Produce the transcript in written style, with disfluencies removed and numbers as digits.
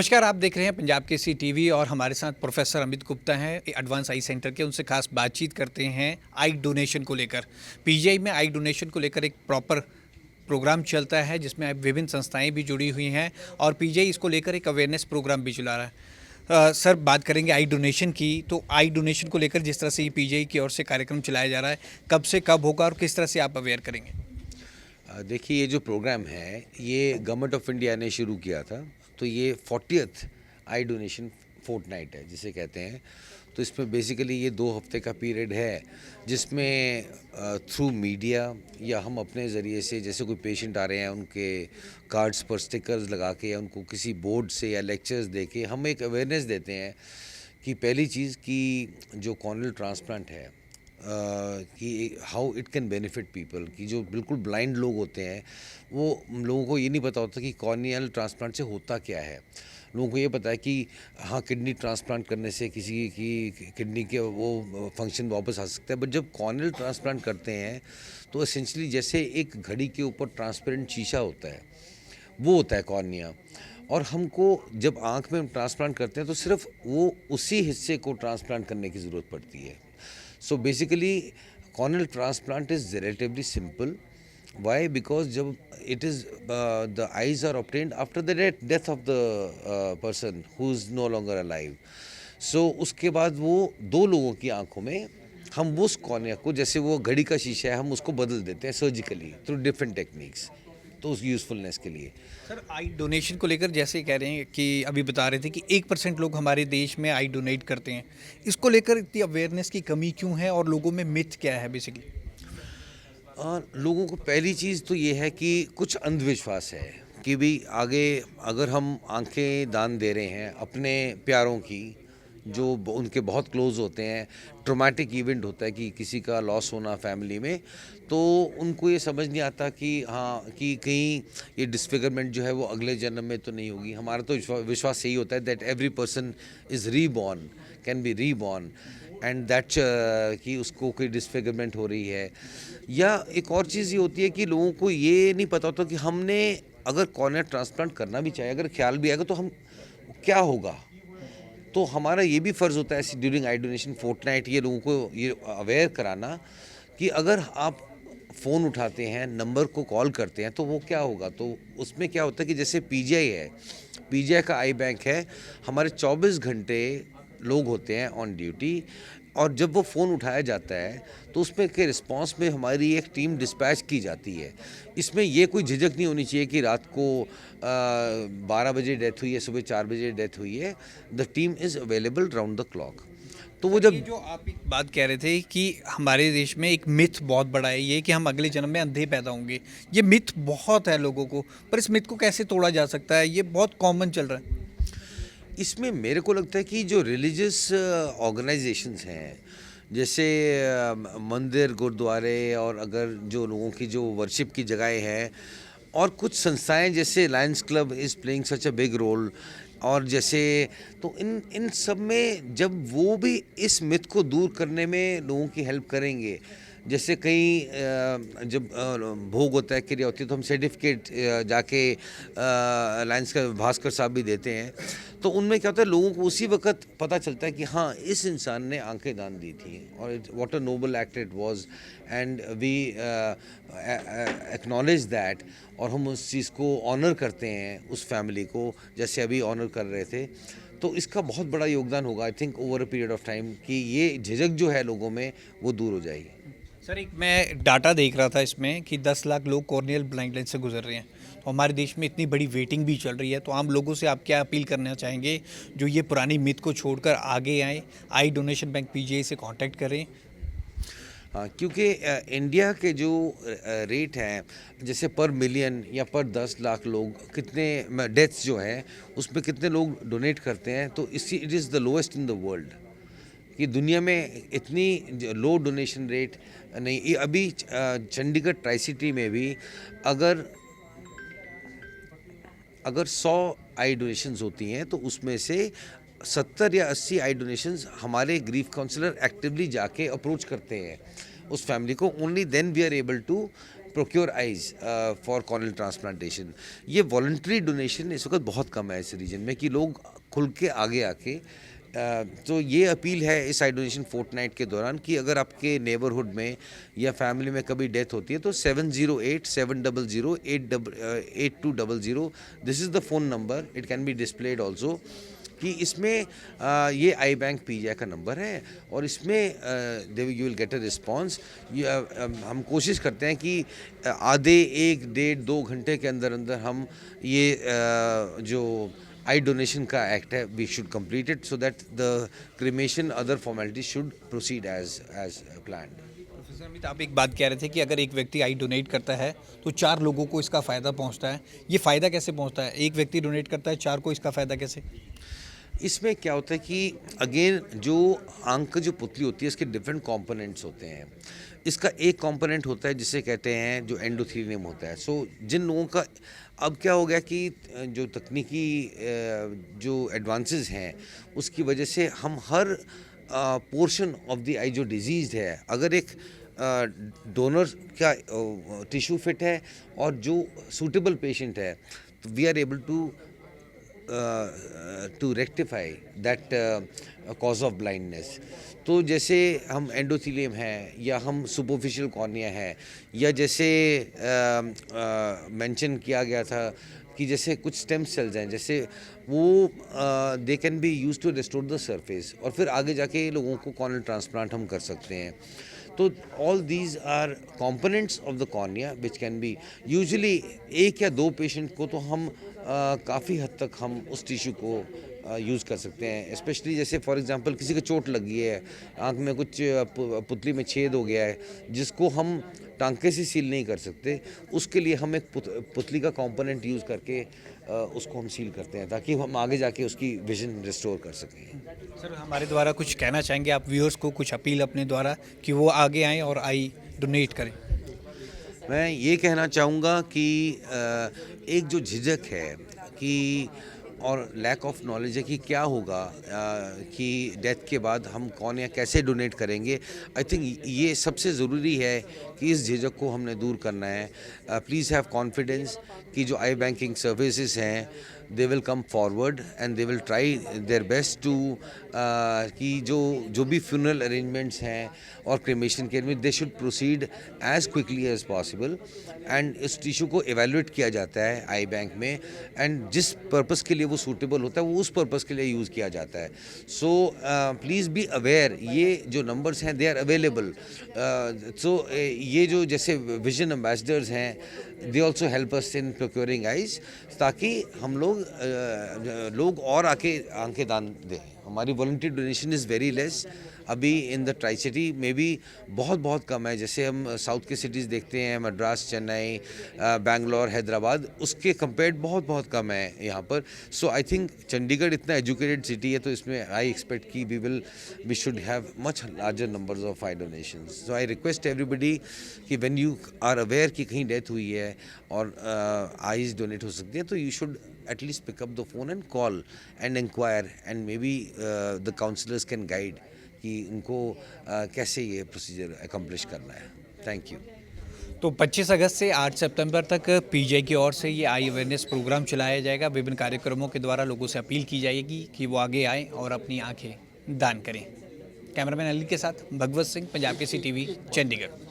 नमस्कार, आप देख रहे हैं पंजाब केसरी टीवी और हमारे साथ प्रोफेसर अमित गुप्ता हैं एडवांस आई सेंटर के। उनसे खास बातचीत करते हैं आई डोनेशन को लेकर। पीजीआई में आई डोनेशन को लेकर एक प्रॉपर प्रोग्राम चलता है जिसमें विभिन्न संस्थाएं भी जुड़ी हुई हैं और पीजीआई इसको लेकर एक अवेयरनेस प्रोग्राम भी चला रहा है। सर, बात करेंगे आई डोनेशन की। तो आई डोनेशन को लेकर जिस तरह से ये पीजीआई की ओर से कार्यक्रम चलाया जा रहा है, कब से कब होगा और किस तरह से आप अवेयर करेंगे? देखिए, ये जो प्रोग्राम है ये गवर्नमेंट ऑफ इंडिया ने शुरू किया था। तो ये 40th आई डोनेशन फोर्टनाइट है जिसे कहते हैं। तो इसमें बेसिकली ये 2 हफ्ते का पीरियड है जिसमें थ्रू मीडिया या हम अपने ज़रिए से, जैसे कोई पेशेंट आ रहे हैं उनके कार्ड्स पर स्टिकर्स लगा के या उनको किसी बोर्ड से या लेक्चर्स दे के हम एक अवेयरनेस देते हैं कि पहली चीज़ कि जो कॉर्नियल ट्रांसप्लांट है कि how it can benefit people, कि जो बिल्कुल ब्लाइंड लोग होते हैं वो लोगों को ये नहीं पता होता कि कॉर्नियल ट्रांसप्लांट से होता क्या है। लोगों को ये पता है कि हाँ, किडनी ट्रांसप्लांट करने से किसी की किडनी के वो फंक्शन वापस आ सकता है। बट जब कॉर्नियल ट्रांसप्लांट करते हैं तो एसेंशली जैसे एक घड़ी के ऊपर ट्रांसपेरेंट शीशा होता है, वो होता है कॉर्निया। और हमको जब आँख में हम ट्रांसप्लांट करते हैं तो सिर्फ वो उसी हिस्से को ट्रांसप्लांट करने की ज़रूरत पड़ती है। So basically, corneal transplant is relatively simple. Why? Because जब it is the eyes are obtained after the death of the person who is no longer alive. So उसके बाद वो 2 लोगों की आंखों में हम उस कॉर्निया को, जैसे वो घड़ी का शीशा है, हम उसको बदल देते हैं सर्जिकली थ्रू डिफरेंट टेक्निक्स, तो उस यूज़फुलनेस के लिए। सर, आई डोनेशन को लेकर जैसे कह रहे हैं कि अभी बता रहे थे कि 1% लोग हमारे देश में आई डोनेट करते हैं। इसको लेकर इतनी अवेयरनेस की कमी क्यों है और लोगों में मिथ क्या है बेसिकली? लोगों को पहली चीज़ तो ये है कि कुछ अंधविश्वास है कि भी आगे अगर हम आंखें दान दे रहे हैं अपने प्यारों की जो उनके बहुत क्लोज होते हैं, ट्रॉमेटिक इवेंट होता है कि किसी का लॉस होना फैमिली में, तो उनको ये समझ नहीं आता कि हाँ, कि कहीं ये डिसफिगरमेंट जो है वो अगले जन्म में तो नहीं होगी। हमारा तो विश्वास यही होता है that every person is reborn, can be reborn, and that कि उसको कोई डिसफिगरमेंट हो रही है। या एक और चीज़ ये होती है कि लोगों को ये नहीं पता होता कि हमने अगर कॉर्निया ट्रांसप्लांट करना भी चाहे, अगर ख्याल भी आएगा तो हम क्या होगा। तो हमारा ये भी फ़र्ज़ होता है ड्यूरिंग आई डोनेशन फोर्टनाइट ये लोगों को ये अवेयर कराना कि अगर आप फ़ोन उठाते हैं, नंबर को कॉल करते हैं तो वो क्या होगा। तो उसमें क्या होता है कि जैसे पीजीआई है, पीजीआई का आई बैंक है, हमारे 24 घंटे लोग होते हैं ऑन ड्यूटी, और जब वो फ़ोन उठाया जाता है तो उसमें के रिस्पांस में हमारी एक टीम डिस्पैच की जाती है। इसमें ये कोई झिझक नहीं होनी चाहिए कि रात को 12 बजे डेथ हुई है, सुबह 4 बजे डेथ हुई है। The team is available round the clock. तो वो ये जब जो आप एक बात कह रहे थे कि हमारे देश में एक मिथ बहुत बड़ा है ये कि हम अगले जन्म में अंधे पैदा होंगे। ये मिथ बहुत है लोगों को, पर इस मिथ को कैसे तोड़ा जा सकता है? ये बहुत कॉमन चल रहा है। इसमें मेरे को लगता है कि जो रिलीजियस ऑर्गेनाइजेशंस हैं, जैसे मंदिर, गुरुद्वारे, और अगर जो लोगों की जो वर्शिप की जगहें हैं, और कुछ संस्थाएं जैसे Lions club is playing such a big role, और जैसे तो इन इन सब में जब वो भी इस मिथ को दूर करने में लोगों की हेल्प करेंगे, जैसे कहीं जब भोग होता है, क्रिया होती है, तो हम सर्टिफिकेट जाके लायंस का भास्कर साहब भी देते हैं। तो उनमें क्या होता है, लोगों को उसी वक्त पता चलता है कि हाँ, इस इंसान ने आंखें दान दी थी और what a noble act it was, and we acknowledge that, और हम उस चीज़ को ऑनर करते हैं, उस फैमिली को जैसे अभी ऑनर कर रहे थे। तो इसका बहुत बड़ा योगदान होगा I think over a period of time कि ये झिझक जो है लोगों में वो दूर हो जाएगी। सर, एक मैं डाटा देख रहा था इसमें कि 10 लाख लोग कॉर्नियल ब्लाइंडनेस से गुजर रहे हैं। तो हमारे देश में इतनी बड़ी वेटिंग भी चल रही है, तो आम लोगों से आप क्या अपील करना चाहेंगे जो ये पुरानी मिथ को छोड़कर आगे आएँ, आई डोनेशन बैंक पीजीआई से कांटेक्ट करें? हाँ, क्योंकि इंडिया के जो रेट हैं, जैसे पर मिलियन या पर 10 लाख लोग कितने डेथ्स जो हैं उसमें कितने लोग डोनेट करते हैं, तो इसी it is the lowest in the world. कि दुनिया में इतनी लो डोनेशन रेट नहीं। अभी चंडीगढ़ ट्राई सिटी में भी अगर अगर 100 आई डोनेशंस होती हैं तो उसमें से 70 या 80 आई डोनेशंस हमारे ग्रीफ काउंसलर एक्टिवली जाके अप्रोच करते हैं उस फैमिली को। Only then we are able to procure eyes for corneal transplantation. ये वॉलंटरी डोनेशन इस वक्त बहुत कम है इस रीजन में कि लोग खुल के आगे आके तो ये अपील है इस आई डोनेशन फोर्टनाइट के दौरान कि अगर आपके नेबरहुड में या फैमिली में कभी डेथ होती है तो 708-700-8200 this is the phone number, it can be displayed also, कि इसमें ये आई बैंक पीजीआई का नंबर है और इसमें you will get a response. हम कोशिश करते हैं कि आधे 1-1.5-2 घंटे के अंदर अंदर हम ये जो आई डोनेशन का एक्ट है we should complete it so that the cremation other formalities should proceed as planned. Professor Amit, आप एक बात कह रहे थे कि अगर एक व्यक्ति आई डोनेट करता है तो 4 लोगों को इसका फ़ायदा पहुंचता है। ये फ़ायदा कैसे पहुंचता है? एक व्यक्ति डोनेट करता है, 4 को इसका फ़ायदा कैसे? इसमें क्या होता है कि अगेन जो आंख की जो पुतली होती है इसके डिफरेंट कंपोनेंट्स होते हैं। इसका एक कंपोनेंट होता है जिसे कहते हैं जो एंडोथेलियम होता है। सो जिन लोगों का अब क्या हो गया कि जो तकनीकी जो एडवांसेस हैं उसकी वजह से हम हर पोर्शन ऑफ द आई जो डिजीज़ है, अगर एक डोनर का टिश्यू फिट है और जो सूटेबल पेशेंट है तो we are able to rectify that cause of blindness. तो जैसे हम एंडोथेलियम है या हम सुपरफिशियल कॉर्निया है या जैसे मेंशन किया गया था कि जैसे कुछ स्टेम सेल्स हैं जैसे वो they can be use to restore the surface और फिर आगे जाके लोगों को कॉर्नियल ट्रांसप्लांट हम कर सकते हैं। तो all these are components of the cornea which can be usually 1 या 2 पेशेंट को तो हम काफ़ी हद तक हम उस टिश्यू को यूज़ कर सकते हैं। स्पेशली जैसे फॉर एग्जांपल किसी को चोट लगी है, आंख में कुछ पुतली में छेद हो गया है जिसको हम टांके से सील नहीं कर सकते, उसके लिए हम एक पुतली का कंपोनेंट यूज़ करके उसको हम सील करते हैं ताकि हम आगे जाके उसकी विजन रिस्टोर कर सकें। सर, हमारे द्वारा कुछ कहना चाहेंगे आप व्यूअर्स को, कुछ अपील अपने द्वारा कि वो आगे आएँ और आई डोनेट करें? मैं ये कहना चाहूँगा कि एक जो झिझक है कि और लैक ऑफ नॉलेज है कि क्या होगा कि डेथ के बाद हम कौन या कैसे डोनेट करेंगे। आई थिंक ये सबसे ज़रूरी है कि इस झिझक को हमने दूर करना है। प्लीज़ हैव कॉन्फिडेंस कि जो आई बैंकिंग सर्विसेज हैं they will come forward and they will try their best to कि जो भी फ्यूनरल अरेंजमेंट्स हैं और क्रिमेशन के में they should proceed as quickly as possible and इस टिश्यू को एवेलुएट किया जाता है आई बैंक में एंड जिस पर्पस के लिए वो सूटेबल होता है वो उस पर्पस के लिए यूज़ किया जाता है। सो प्लीज़ बी अवेयर, ये जो नंबर्स हैं दे आर अवेलेबल। सो ये जो जैसे विजन एम्बेसडर्स हैं they also help us in procuring eyes ताकि हम लोग और आके आंखें दान दें। हमारी voluntary donation is very less. अभी इन द ट्राई सिटी में भी बहुत कम है। जैसे हम साउथ के सिटीज़ देखते हैं मद्रास, चेन्नई, बेंगलोर, हैदराबाद, उसके कंपेयर्ड बहुत कम है यहाँ पर। सो आई थिंक चंडीगढ़ इतना एजुकेटेड सिटी है तो इसमें आई एक्सपेक्ट कि we should have much larger numbers of eye donations. So I request everybody कि व्हेन यू आर अवेयर कि कहीं डेथ हुई है और आईज डोनेट हो सकती हैं तो you should at least pick up the phone and call and inquire and maybe the counselors can guide कि उनको कैसे ये प्रोसीजर अकम्प्लिश करना है। Thank you. तो 25 अगस्त से 8 सितंबर तक पीजीआई की ओर से ये आई अवेयरनेस प्रोग्राम चलाया जाएगा। विभिन्न कार्यक्रमों के द्वारा लोगों से अपील की जाएगी कि वो आगे आएँ और अपनी आंखें दान करें। कैमरामैन अली के साथ भगवत सिंह, पंजाब केसरी टीवी, चंडीगढ़।